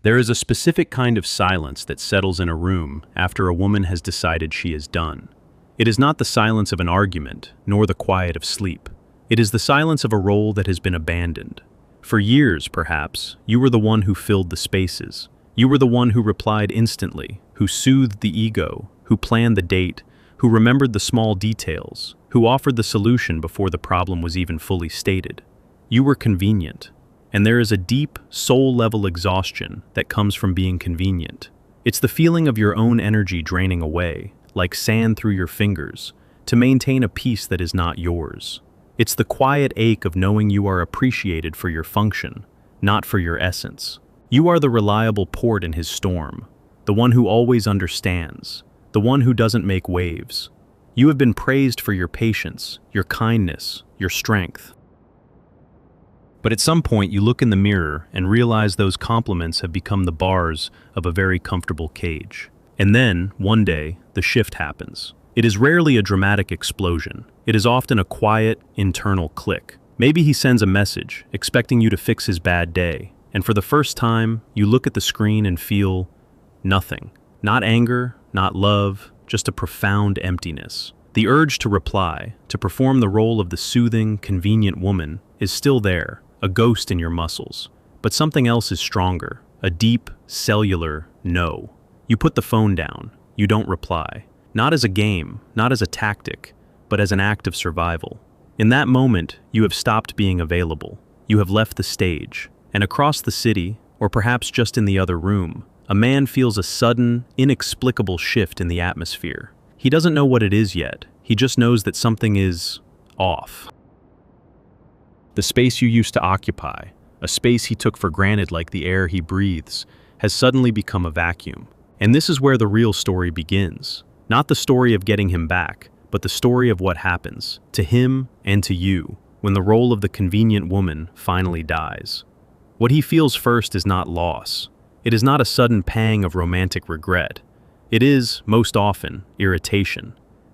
There is a specific kind of silence that settles in a room after a woman has decided she is done. It is not the silence of an argument, nor the quiet of sleep. It is the silence of a role that has been abandoned. For years, perhaps, you were the one who filled the spaces. You were the one who replied instantly, who soothed the ego, who planned the date, who remembered the small details, who offered the solution before the problem was even fully stated. You were convenient, and there is a deep, soul-level exhaustion that comes from being convenient. It's the feeling of your own energy draining away, like sand through your fingers, to maintain a peace that is not yours. It's the quiet ache of knowing you are appreciated for your function, not for your essence. You are the reliable port in his storm, the one who always understands, the one who doesn't make waves. You have been praised for your patience, your kindness, your strength. But at some point you look in the mirror and realize those compliments have become the bars of a very comfortable cage. And then, one day, the shift happens. It is rarely a dramatic explosion. It is often a quiet, internal click. Maybe he sends a message, expecting you to fix his bad day, and for the first time, you look at the screen and feel nothing. Not anger, not love, just a profound emptiness. The urge to reply, to perform the role of the soothing, convenient woman, is still there, a ghost in your muscles. But something else is stronger, a deep, cellular no. You put the phone down. You don't reply. Not as a game, not as a tactic, but as an act of survival. In that moment, you have stopped being available. You have left the stage. And across the city, or perhaps just in the other room, a man feels a sudden, inexplicable shift in the atmosphere. He doesn't know what it is yet. He just knows that something is off. The space you used to occupy, a space he took for granted like the air he breathes, has suddenly become a vacuum. And this is where the real story begins. Not the story of getting him back, but the story of what happens, to him and to you, when the role of the convenient woman finally dies. What he feels first is not loss. It is not a sudden pang of romantic regret. It is, most often, irritation.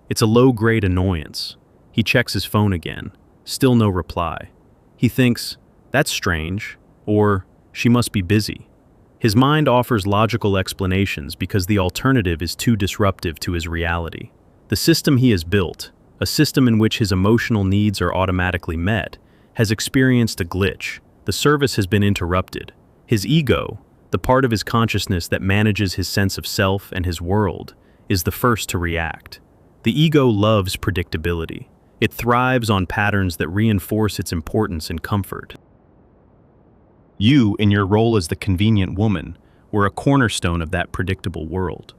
It's a low-grade annoyance. He checks his phone again. Still no reply. He thinks, that's strange, or she must be busy. His mind offers logical explanations because the alternative is too disruptive to his reality. The system he has built, a system in which his emotional needs are automatically met, has experienced a glitch. The service has been interrupted. His ego, the part of his consciousness that manages his sense of self and his world, is the first to react. The ego loves predictability. It thrives on patterns that reinforce its importance and comfort. You, in your role as the convenient woman, were a cornerstone of that predictable world.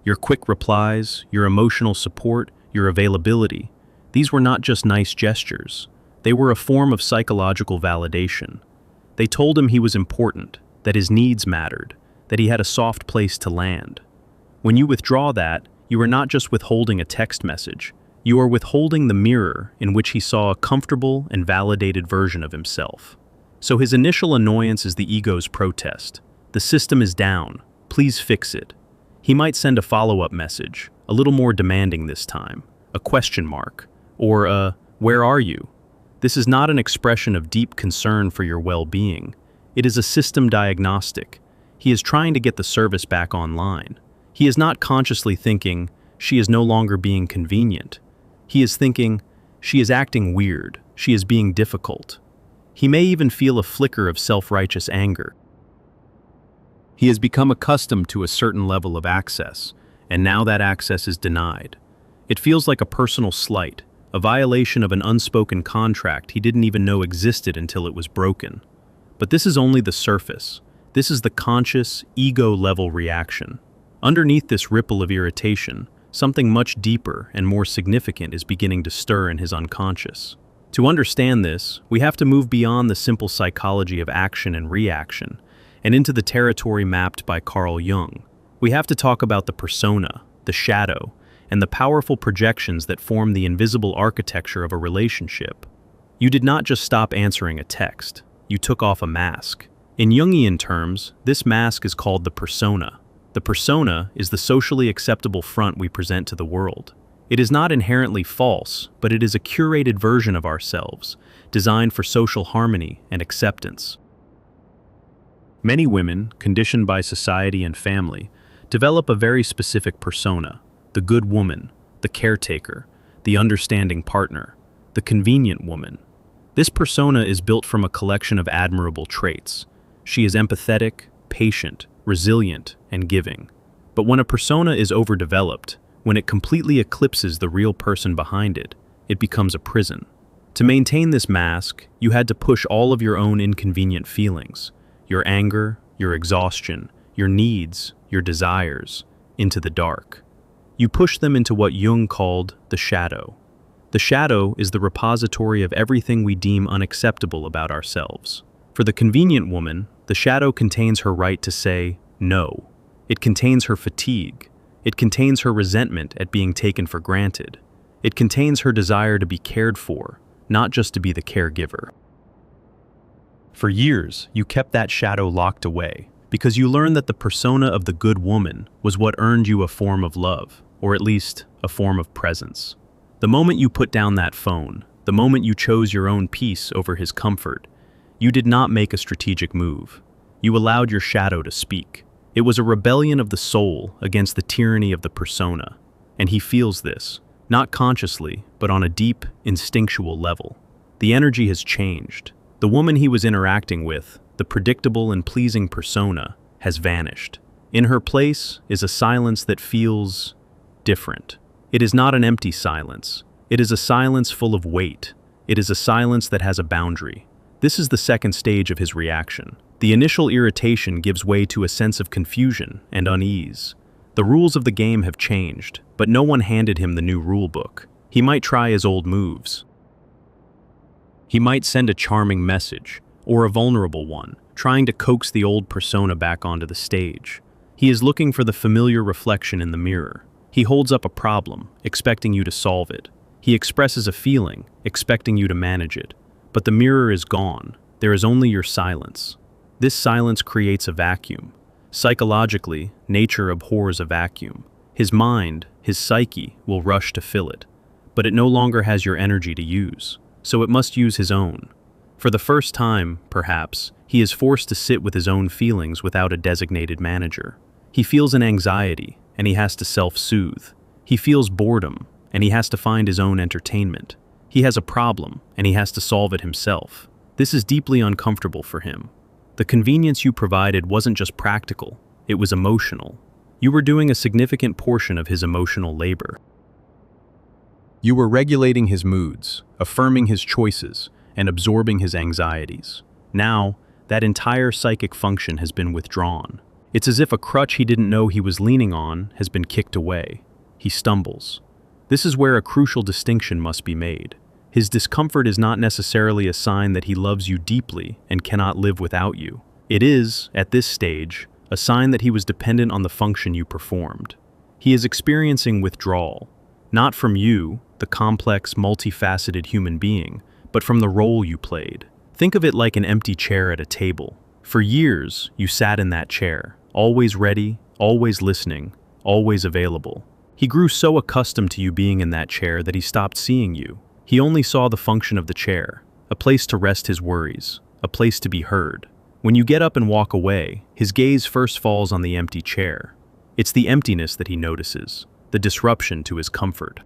Your quick replies, your emotional support, your availability, these were not just nice gestures. They were a form of psychological validation. They told him he was important, that his needs mattered, that he had a soft place to land. When you withdraw that, you are not just withholding a text message. You are withholding the mirror in which he saw a comfortable and validated version of himself. So his initial annoyance is the ego's protest. The system is down. Please fix it. He might send a follow-up message, a little more demanding this time, a question mark, or a, where are you? This is not an expression of deep concern for your well-being. It is a system diagnostic. He is trying to get the service back online. He is not consciously thinking, she is no longer being convenient. He is thinking, she is acting weird, she is being difficult. He may even feel a flicker of self-righteous anger. He has become accustomed to a certain level of access, and now that access is denied. It feels like a personal slight, a violation of an unspoken contract he didn't even know existed until it was broken. But this is only the surface. This is the conscious, ego-level reaction. Underneath this ripple of irritation, something much deeper and more significant is beginning to stir in his unconscious. To understand this, we have to move beyond the simple psychology of action and reaction, and into the territory mapped by Carl Jung. We have to talk about the persona, the shadow, and the powerful projections that form the invisible architecture of a relationship. You did not just stop answering a text. You took off a mask. In Jungian terms, this mask is called the persona. The persona is the socially acceptable front we present to the world. It is not inherently false, but it is a curated version of ourselves, designed for social harmony and acceptance. Many women, conditioned by society and family, develop a very specific persona: the good woman, the caretaker, the understanding partner, the convenient woman. This persona is built from a collection of admirable traits. She is empathetic, patient, resilient, and giving. But when a persona is overdeveloped, when it completely eclipses the real person behind it, it becomes a prison. To maintain this mask, you had to push all of your own inconvenient feelings, your anger, your exhaustion, your needs, your desires, into the dark. You push them into what Jung called the shadow. The shadow is the repository of everything we deem unacceptable about ourselves. For the convenient woman, the shadow contains her right to say no. It contains her fatigue. It contains her resentment at being taken for granted. It contains her desire to be cared for, not just to be the caregiver. For years, you kept that shadow locked away because you learned that the persona of the good woman was what earned you a form of love, or at least a form of presence. The moment you put down that phone, the moment you chose your own peace over his comfort, you did not make a strategic move. You allowed your shadow to speak. It was a rebellion of the soul against the tyranny of the persona, and he feels this, not consciously, but on a deep, instinctual level. The energy has changed. The woman he was interacting with, the predictable and pleasing persona, has vanished. In her place is a silence that feels different. It is not an empty silence. It is a silence full of weight. It is a silence that has a boundary. This is the second stage of his reaction. The initial irritation gives way to a sense of confusion and unease. The rules of the game have changed, but no one handed him the new rule book. He might try his old moves. He might send a charming message, or a vulnerable one, trying to coax the old persona back onto the stage. He is looking for the familiar reflection in the mirror. He holds up a problem, expecting you to solve it. He expresses a feeling, expecting you to manage it. But the mirror is gone. There is only your silence. This silence creates a vacuum. Psychologically, nature abhors a vacuum. His mind, his psyche, will rush to fill it. But it no longer has your energy to use, so it must use his own. For the first time, perhaps, he is forced to sit with his own feelings without a designated manager. He feels an anxiety, and he has to self-soothe. He feels boredom, and he has to find his own entertainment. He has a problem, and he has to solve it himself. This is deeply uncomfortable for him. The convenience you provided wasn't just practical, it was emotional. You were doing a significant portion of his emotional labor. You were regulating his moods, affirming his choices, and absorbing his anxieties. Now, that entire psychic function has been withdrawn. It's as if a crutch he didn't know he was leaning on has been kicked away. He stumbles. This is where a crucial distinction must be made. His discomfort is not necessarily a sign that he loves you deeply and cannot live without you. It is, at this stage, a sign that he was dependent on the function you performed. He is experiencing withdrawal, not from you, the complex, multifaceted human being, but from the role you played. Think of it like an empty chair at a table. For years, you sat in that chair, always ready, always listening, always available. He grew so accustomed to you being in that chair that he stopped seeing you. He only saw the function of the chair, a place to rest his worries, a place to be heard. When you get up and walk away, his gaze first falls on the empty chair. It's the emptiness that he notices, the disruption to his comfort.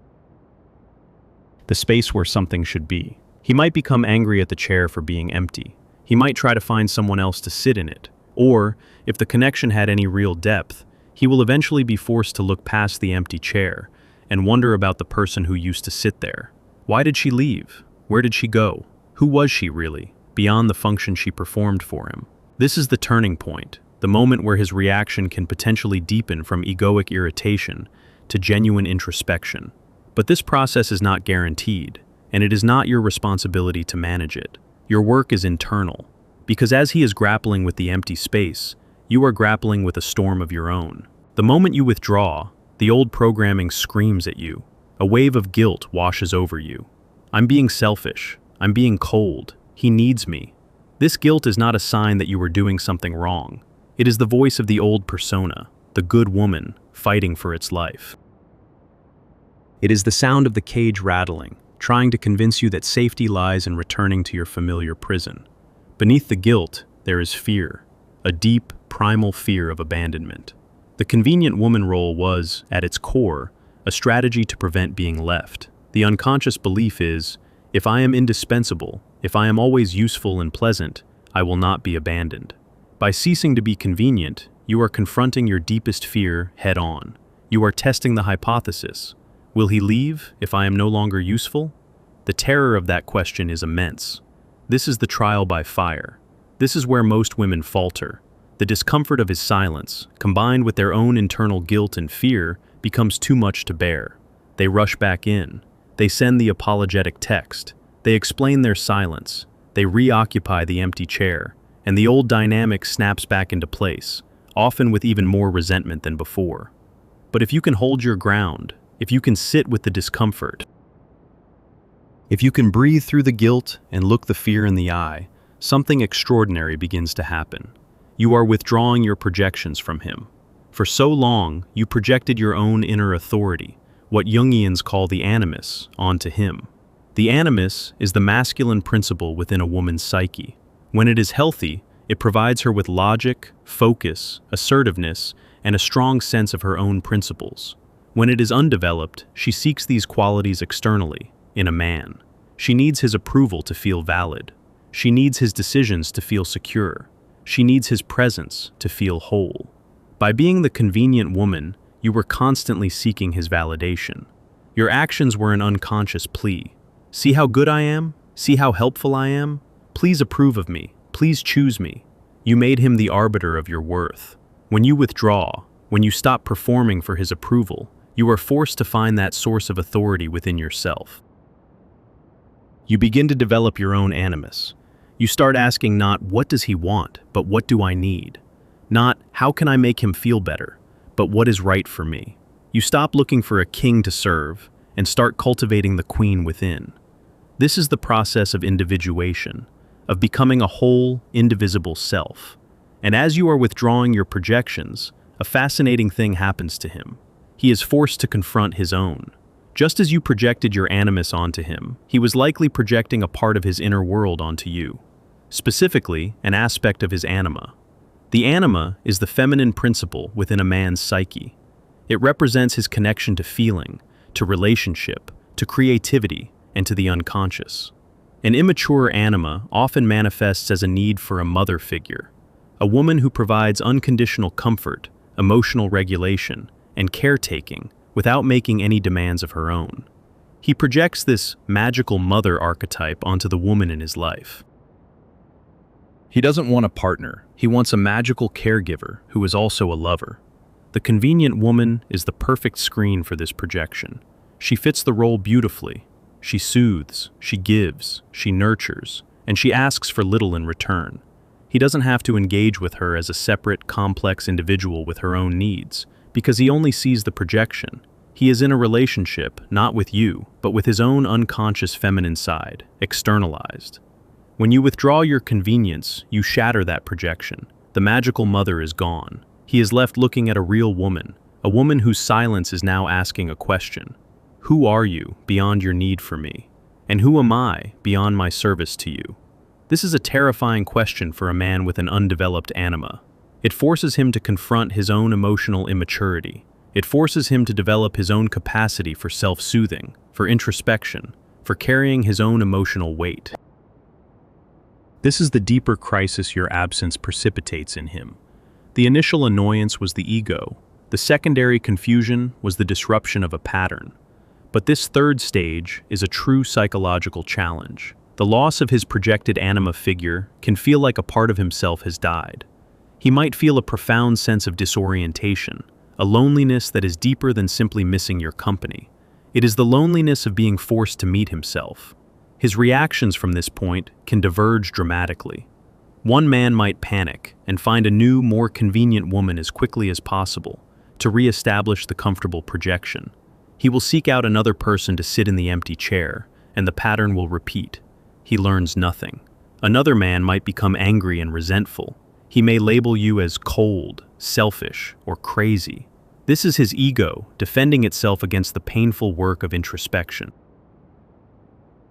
The space where something should be. He might become angry at the chair for being empty. He might try to find someone else to sit in it. Or, if the connection had any real depth, he will eventually be forced to look past the empty chair and wonder about the person who used to sit there. Why did she leave? Where did she go? Who was she really, beyond the function she performed for him? This is the turning point, the moment where his reaction can potentially deepen from egoic irritation to genuine introspection. But this process is not guaranteed, and it is not your responsibility to manage it. Your work is internal, because as he is grappling with the empty space, you are grappling with a storm of your own. The moment you withdraw, the old programming screams at you. A wave of guilt washes over you. I'm being selfish. I'm being cold. He needs me. This guilt is not a sign that you are doing something wrong. It is the voice of the old persona, the good woman, fighting for its life. It is the sound of the cage rattling, trying to convince you that safety lies in returning to your familiar prison. Beneath the guilt, there is fear. a deep, primal fear of abandonment. The convenient woman role was, at its core, a strategy to prevent being left. The unconscious belief is, if I am indispensable, if I am always useful and pleasant, I will not be abandoned. By ceasing to be convenient, you are confronting your deepest fear head-on. You are testing the hypothesis. Will he leave if I am no longer useful? The terror of that question is immense. This is the trial by fire. This is where most women falter. The discomfort of his silence, combined with their own internal guilt and fear, becomes too much to bear. They rush back in. They send the apologetic text. They explain their silence. They reoccupy the empty chair. And the old dynamic snaps back into place, often with even more resentment than before. But if you can hold your ground, if you can sit with the discomfort, if you can breathe through the guilt and look the fear in the eye, something extraordinary begins to happen. You are withdrawing your projections from him. For so long, you projected your own inner authority, what Jungians call the animus, onto him. The animus is the masculine principle within a woman's psyche. When it is healthy, it provides her with logic, focus, assertiveness, and a strong sense of her own principles. When it is undeveloped, she seeks these qualities externally, in a man. She needs his approval to feel valid. She needs his decisions to feel secure. She needs his presence to feel whole. By being the convenient woman, you were constantly seeking his validation. Your actions were an unconscious plea. See how good I am? See how helpful I am? Please approve of me. Please choose me. You made him the arbiter of your worth. When you withdraw, when you stop performing for his approval, you are forced to find that source of authority within yourself. You begin to develop your own animus. You start asking not what does he want, but what do I need? Not how can I make him feel better, but what is right for me? You stop looking for a king to serve and start cultivating the queen within. This is the process of individuation, of becoming a whole, indivisible self. And as you are withdrawing your projections, a fascinating thing happens to him. He is forced to confront his own. Just as you projected your animus onto him, he was likely projecting a part of his inner world onto you. Specifically, an aspect of his anima. The anima is the feminine principle within a man's psyche. It represents his connection to feeling, to relationship, to creativity, and to the unconscious. An immature anima often manifests as a need for a mother figure, a woman who provides unconditional comfort, emotional regulation, and caretaking without making any demands of her own. He projects this magical mother archetype onto the woman in his life. He doesn't want a partner. He wants a magical caregiver who is also a lover. The convenient woman is the perfect screen for this projection. She fits the role beautifully. She soothes, she gives, she nurtures, and she asks for little in return. He doesn't have to engage with her as a separate, complex individual with her own needs, because he only sees the projection. He is in a relationship, not with you, but with his own unconscious feminine side, externalized. When you withdraw your convenience, you shatter that projection. The magical mother is gone. He is left looking at a real woman, a woman whose silence is now asking a question. Who are you beyond your need for me? And who am I beyond my service to you? This is a terrifying question for a man with an undeveloped anima. It forces him to confront his own emotional immaturity. It forces him to develop his own capacity for self-soothing, for introspection, for carrying his own emotional weight. This is the deeper crisis your absence precipitates in him. The initial annoyance was the ego. The secondary confusion was the disruption of a pattern. But this third stage is a true psychological challenge. The loss of his projected anima figure can feel like a part of himself has died. He might feel a profound sense of disorientation, a loneliness that is deeper than simply missing your company. It is the loneliness of being forced to meet himself. His reactions from this point can diverge dramatically. One man might panic and find a new, more convenient woman as quickly as possible to re-establish the comfortable projection. He will seek out another person to sit in the empty chair, and the pattern will repeat. He learns nothing. Another man might become angry and resentful. He may label you as cold, selfish, or crazy. This is his ego defending itself against the painful work of introspection.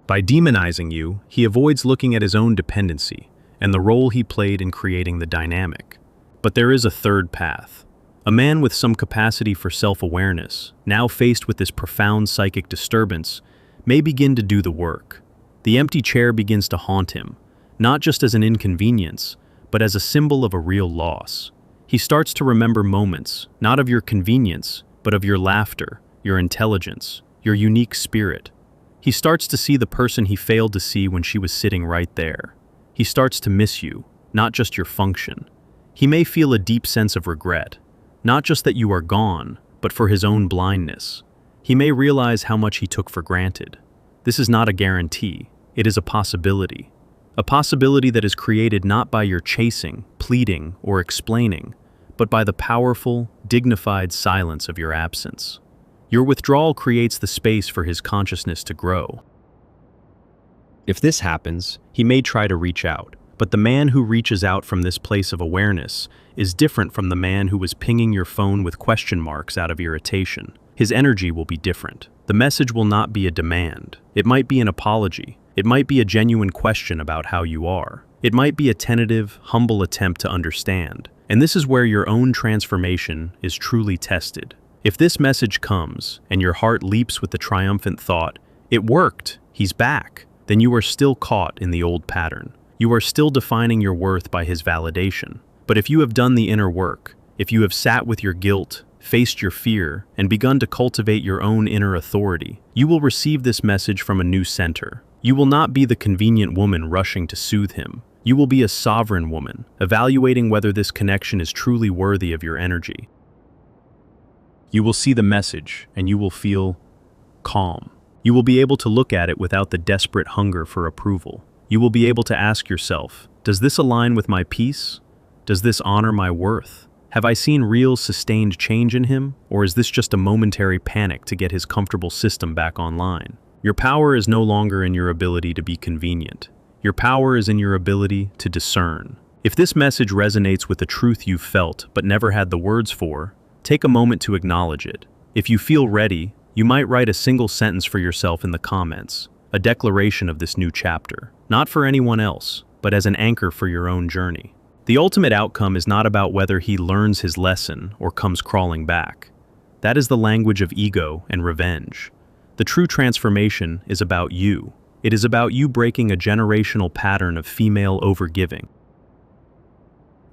By demonizing you, he avoids looking at his own dependency and the role he played in creating the dynamic. But there is a third path. A man with some capacity for self-awareness, now faced with this profound psychic disturbance, may begin to do the work. The empty chair begins to haunt him, not just as an inconvenience, but as a symbol of a real loss. He starts to remember moments, not of your convenience, but of your laughter, your intelligence, your unique spirit. He starts to see the person he failed to see when she was sitting right there. He starts to miss you, not just your function. He may feel a deep sense of regret, not just that you are gone, but for his own blindness. He may realize how much he took for granted. This is not a guarantee, it is a possibility. A possibility that is created not by your chasing, pleading, or explaining, but by the powerful, dignified silence of your absence. Your withdrawal creates the space for his consciousness to grow. If this happens, he may try to reach out, but the man who reaches out from this place of awareness is different from the man who was pinging your phone with question marks out of irritation. His energy will be different. The message will not be a demand. It might be an apology. It might be a genuine question about how you are. It might be a tentative, humble attempt to understand. And this is where your own transformation is truly tested. If this message comes, and your heart leaps with the triumphant thought, "It worked, he's back," then you are still caught in the old pattern. You are still defining your worth by his validation. But if you have done the inner work, if you have sat with your guilt, faced your fear, and begun to cultivate your own inner authority, you will receive this message from a new center. You will not be the convenient woman rushing to soothe him. You will be a sovereign woman, evaluating whether this connection is truly worthy of your energy. You will see the message, and you will feel calm. You will be able to look at it without the desperate hunger for approval. You will be able to ask yourself, does this align with my peace? Does this honor my worth? Have I seen real, sustained change in him, or is this just a momentary panic to get his comfortable system back online? Your power is no longer in your ability to be convenient. Your power is in your ability to discern. If this message resonates with a truth you've felt but never had the words for, take a moment to acknowledge it. If you feel ready, you might write a single sentence for yourself in the comments, a declaration of this new chapter, not for anyone else, but as an anchor for your own journey. The ultimate outcome is not about whether he learns his lesson or comes crawling back. That is the language of ego and revenge. The true transformation is about you. It is about you breaking a generational pattern of female overgiving.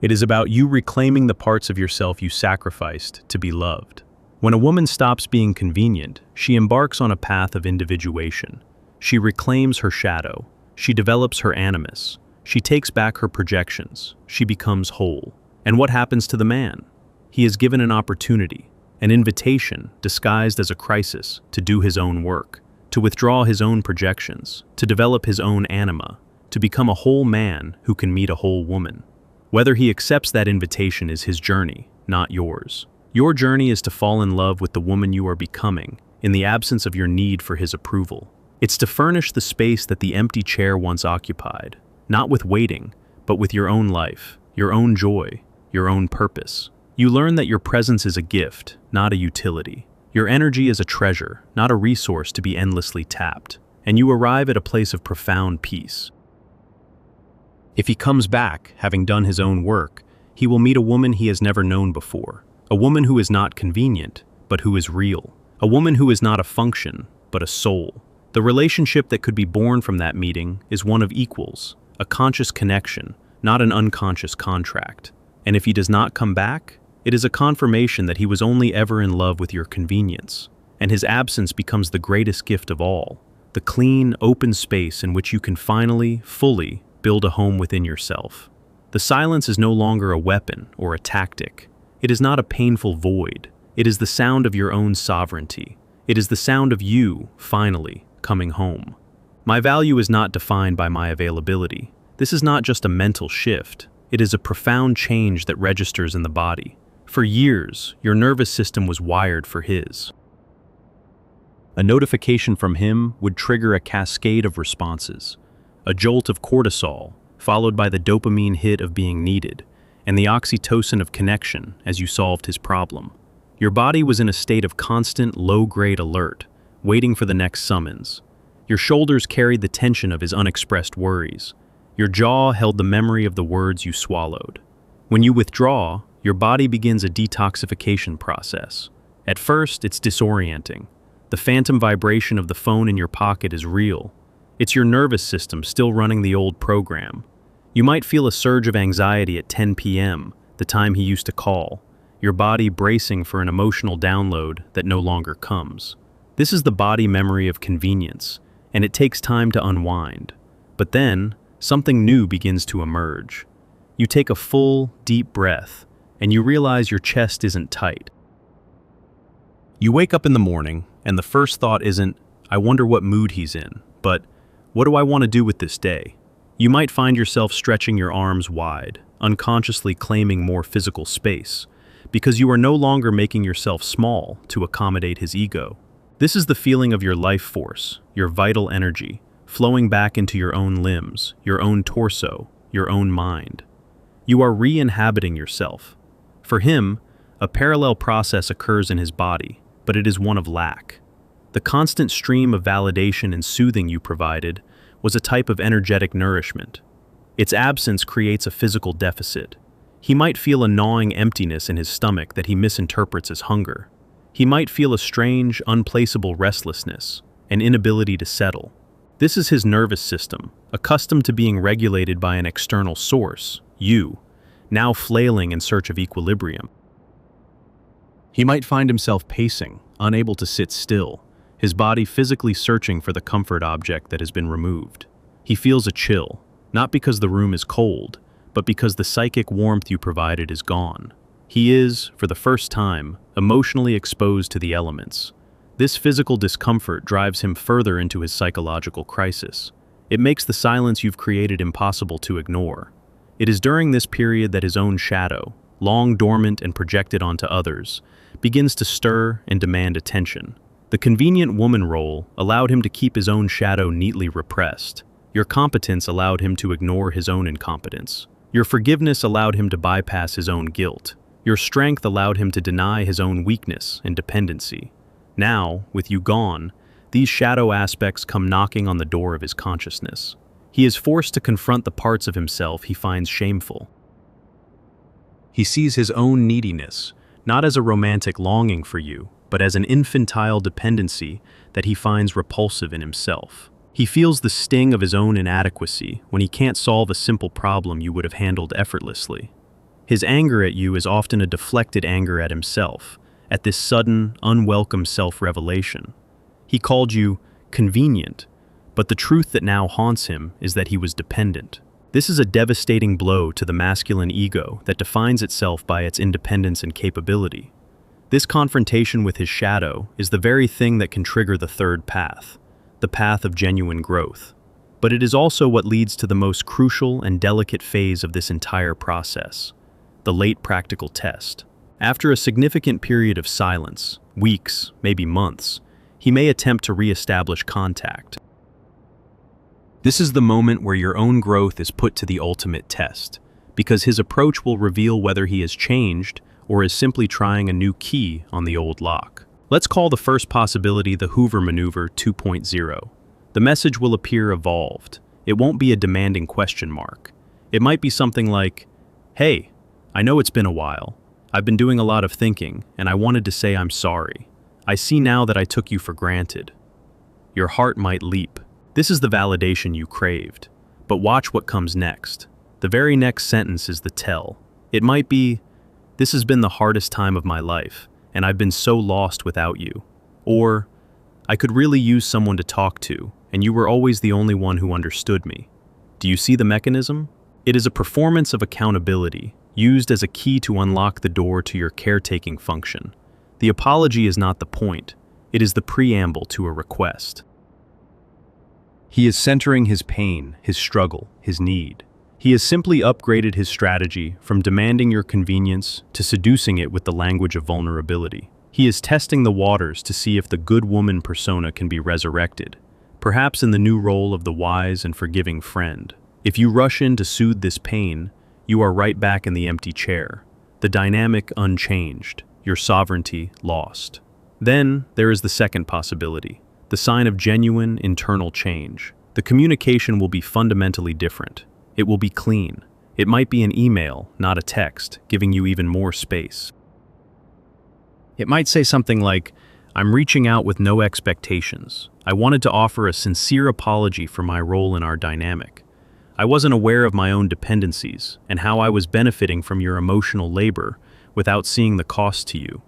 It is about you reclaiming the parts of yourself you sacrificed to be loved. When a woman stops being convenient, she embarks on a path of individuation. She reclaims her shadow. She develops her animus. She takes back her projections. She becomes whole. And what happens to the man? He is given an opportunity, an invitation disguised as a crisis to do his own work, to withdraw his own projections, to develop his own anima, to become a whole man who can meet a whole woman. Whether he accepts that invitation is his journey, not yours. Your journey is to fall in love with the woman you are becoming, in the absence of your need for his approval. It's to furnish the space that the empty chair once occupied, not with waiting, but with your own life, your own joy, your own purpose. You learn that your presence is a gift, not a utility. Your energy is a treasure, not a resource to be endlessly tapped. And you arrive at a place of profound peace. If he comes back, having done his own work, he will meet a woman he has never known before. A woman who is not convenient, but who is real. A woman who is not a function, but a soul. The relationship that could be born from that meeting is one of equals, a conscious connection, not an unconscious contract. And if he does not come back, it is a confirmation that he was only ever in love with your convenience, and his absence becomes the greatest gift of all, the clean, open space in which you can finally, fully, build a home within yourself. The silence is no longer a weapon or a tactic. It is not a painful void. It is the sound of your own sovereignty. It is the sound of you, finally, coming home. My value is not defined by my availability. This is not just a mental shift. It is a profound change that registers in the body. For years, your nervous system was wired for his. A notification from him would trigger a cascade of responses. A jolt of cortisol, followed by the dopamine hit of being needed, and the oxytocin of connection as you solved his problem. Your body was in a state of constant, low-grade alert, waiting for the next summons. Your shoulders carried the tension of his unexpressed worries. Your jaw held the memory of the words you swallowed. When you withdraw, your body begins a detoxification process. At first, it's disorienting. The phantom vibration of the phone in your pocket is real. It's your nervous system still running the old program. You might feel a surge of anxiety at 10 p.m., the time he used to call, your body bracing for an emotional download that no longer comes. This is the body memory of convenience, and it takes time to unwind. But then, something new begins to emerge. You take a full, deep breath, and you realize your chest isn't tight. You wake up in the morning, and the first thought isn't, "I wonder what mood he's in," but, "What do I want to do with this day?" You might find yourself stretching your arms wide, unconsciously claiming more physical space, because you are no longer making yourself small to accommodate his ego. This is the feeling of your life force, your vital energy, flowing back into your own limbs, your own torso, your own mind. You are re-inhabiting yourself. For him, a parallel process occurs in his body, but it is one of lack. The constant stream of validation and soothing you provided was a type of energetic nourishment. Its absence creates a physical deficit. He might feel a gnawing emptiness in his stomach that he misinterprets as hunger. He might feel a strange, unplaceable restlessness, an inability to settle. This is his nervous system, accustomed to being regulated by an external source, you, now flailing in search of equilibrium. He might find himself pacing, unable to sit still, his body physically searching for the comfort object that has been removed. He feels a chill, not because the room is cold, but because the psychic warmth you provided is gone. He is, for the first time, emotionally exposed to the elements. This physical discomfort drives him further into his psychological crisis. It makes the silence you've created impossible to ignore. It is during this period that his own shadow, long dormant and projected onto others, begins to stir and demand attention. The convenient woman role allowed him to keep his own shadow neatly repressed. Your competence allowed him to ignore his own incompetence. Your forgiveness allowed him to bypass his own guilt. Your strength allowed him to deny his own weakness and dependency. Now, with you gone, these shadow aspects come knocking on the door of his consciousness. He is forced to confront the parts of himself he finds shameful. He sees his own neediness, not as a romantic longing for you, but as an infantile dependency that he finds repulsive in himself. He feels the sting of his own inadequacy when he can't solve a simple problem you would have handled effortlessly. His anger at you is often a deflected anger at himself, at this sudden, unwelcome self-revelation. He called you convenient, but the truth that now haunts him is that he was dependent. This is a devastating blow to the masculine ego that defines itself by its independence and capability. This confrontation with his shadow is the very thing that can trigger the third path, the path of genuine growth. But it is also what leads to the most crucial and delicate phase of this entire process, the late practical test. After a significant period of silence, weeks, maybe months, he may attempt to re-establish contact. This is the moment where your own growth is put to the ultimate test, because his approach will reveal whether he has changed or is simply trying a new key on the old lock. Let's call the first possibility the Hoover Maneuver 2.0. The message will appear evolved. It won't be a demanding question mark. It might be something like, "Hey, I know it's been a while. I've been doing a lot of thinking, and I wanted to say I'm sorry. I see now that I took you for granted." Your heart might leap. This is the validation you craved. But watch what comes next. The very next sentence is the tell. It might be, "This has been the hardest time of my life, and I've been so lost without you." Or, "I could really use someone to talk to, and you were always the only one who understood me." Do you see the mechanism? It is a performance of accountability, used as a key to unlock the door to your caretaking function. The apology is not the point. It is the preamble to a request. He is centering his pain, his struggle, his need. He has simply upgraded his strategy from demanding your convenience to seducing it with the language of vulnerability. He is testing the waters to see if the good woman persona can be resurrected, perhaps in the new role of the wise and forgiving friend. If you rush in to soothe this pain, you are right back in the empty chair, the dynamic unchanged, your sovereignty lost. Then there is the second possibility, the sign of genuine internal change. The communication will be fundamentally different. It will be clean. It might be an email, not a text, giving you even more space. It might say something like, "I'm reaching out with no expectations. I wanted to offer a sincere apology for my role in our dynamic. I wasn't aware of my own dependencies and how I was benefiting from your emotional labor without seeing the cost to you.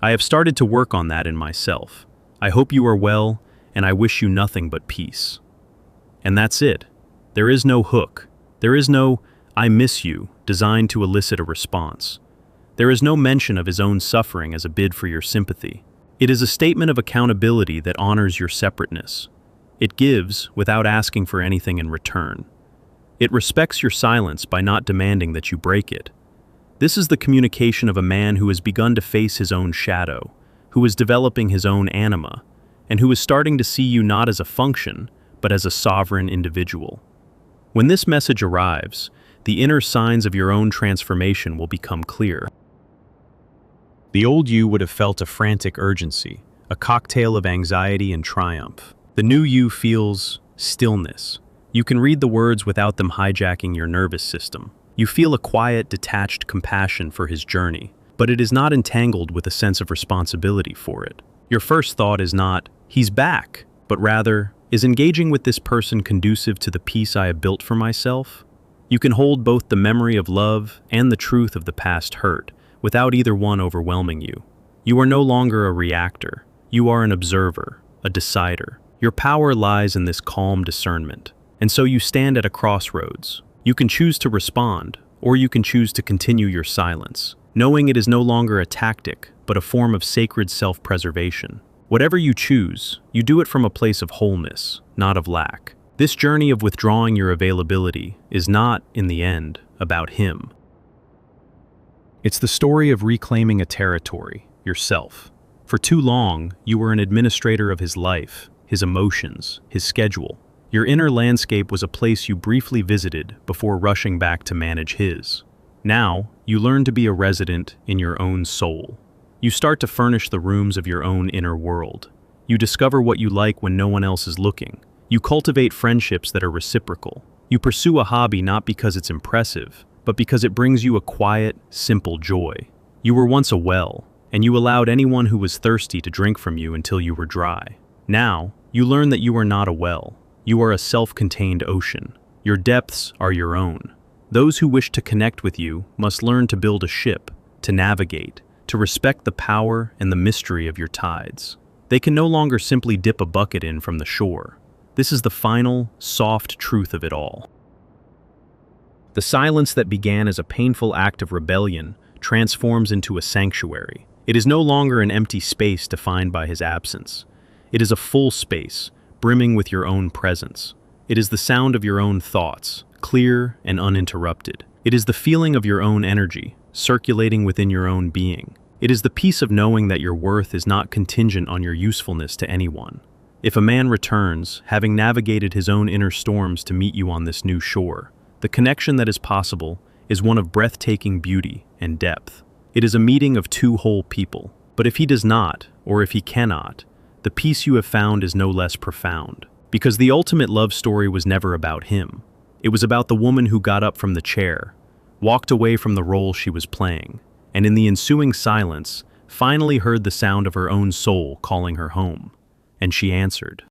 I have started to work on that in myself. I hope you are well, and I wish you nothing but peace." And that's it. There is no hook. There is no "I miss you" designed to elicit a response. There is no mention of his own suffering as a bid for your sympathy. It is a statement of accountability that honors your separateness. It gives without asking for anything in return. It respects your silence by not demanding that you break it. This is the communication of a man who has begun to face his own shadow, who is developing his own anima, and who is starting to see you not as a function, but as a sovereign individual. When this message arrives, the inner signs of your own transformation will become clear. The old you would have felt a frantic urgency, a cocktail of anxiety and triumph. The new you feels stillness. You can read the words without them hijacking your nervous system. You feel a quiet, detached compassion for his journey, but it is not entangled with a sense of responsibility for it. Your first thought is not, "He's back," but rather, "Is engaging with this person conducive to the peace I have built for myself?" You can hold both the memory of love and the truth of the past hurt, without either one overwhelming you. You are no longer a reactor. You are an observer, a decider. Your power lies in this calm discernment. And so you stand at a crossroads. You can choose to respond, or you can choose to continue your silence, knowing it is no longer a tactic, but a form of sacred self-preservation. Whatever you choose, you do it from a place of wholeness, not of lack. This journey of withdrawing your availability is not, in the end, about him. It's the story of reclaiming a territory, yourself. For too long, you were an administrator of his life, his emotions, his schedule. Your inner landscape was a place you briefly visited before rushing back to manage his. Now, you learn to be a resident in your own soul. You start to furnish the rooms of your own inner world. You discover what you like when no one else is looking. You cultivate friendships that are reciprocal. You pursue a hobby not because it's impressive, but because it brings you a quiet, simple joy. You were once a well, and you allowed anyone who was thirsty to drink from you until you were dry. Now, you learn that you are not a well. You are a self-contained ocean. Your depths are your own. Those who wish to connect with you must learn to build a ship, to navigate, to respect the power and the mystery of your tides. They can no longer simply dip a bucket in from the shore. This is the final, soft truth of it all. The silence that began as a painful act of rebellion transforms into a sanctuary. It is no longer an empty space defined by his absence. It is a full space, brimming with your own presence. It is the sound of your own thoughts, clear and uninterrupted. It is the feeling of your own energy, circulating within your own being. It is the peace of knowing that your worth is not contingent on your usefulness to anyone. If a man returns, having navigated his own inner storms to meet you on this new shore, the connection that is possible is one of breathtaking beauty and depth. It is a meeting of two whole people. But if he does not, or if he cannot, the peace you have found is no less profound. Because the ultimate love story was never about him. It was about the woman who got up from the chair, walked away from the role she was playing, and in the ensuing silence, finally heard the sound of her own soul calling her home. And she answered.